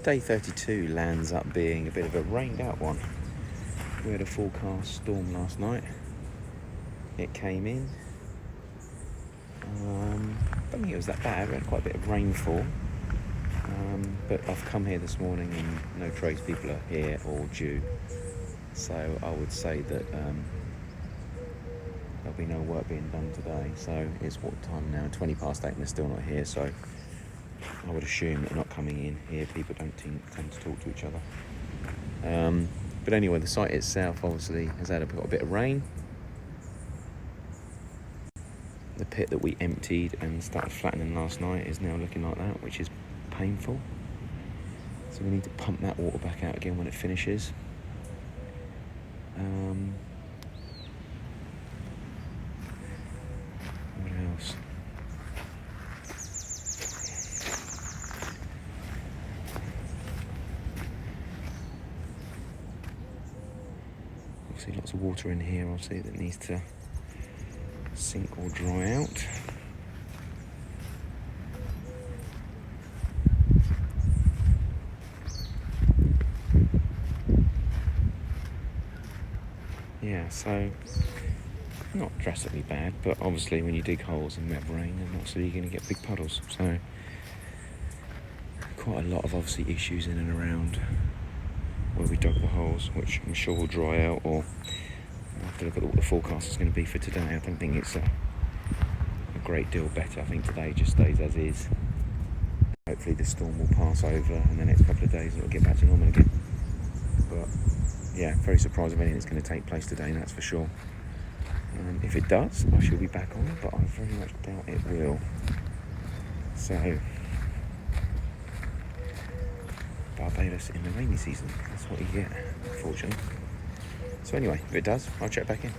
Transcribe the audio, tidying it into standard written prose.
day 32 lands up being a bit of a rained out one. We had a forecast storm last night. It came in. I don't think it was that bad. We had quite a bit of rainfall. But I've come here this morning and no tradespeople are here or due. So I would say that there'll be no work being done today. So it's what time now? 20 past 8 and they're still not here. So I would assume that not coming in here, people don't tend to talk to each other. But anyway, the site itself obviously has got a bit of rain. The pit that we emptied and started flattening last night is now looking like that, which is painful. So we need to pump that water back out again when it finishes. What else? Obviously lots of water in here, obviously, that needs to sink or dry out. Yeah, so not drastically bad, but obviously when you dig holes in wet rain, then obviously you're going to get big puddles. So quite a lot of obviously issues in and around where we dug the holes, which I'm sure will dry out, or I'll have to look at what the forecast is going to be for today. I don't think it's a great deal better. I think today just stays as is. Hopefully the storm will pass over in the next couple of days and it'll get back to normal again. But yeah, very surprised of anything that's going to take place today, that's for sure. If it does, I shall be back on, but I very much doubt it will. So, Barbados in the rainy season. That's what you get, unfortunately. So anyway, if it does, I'll check back in.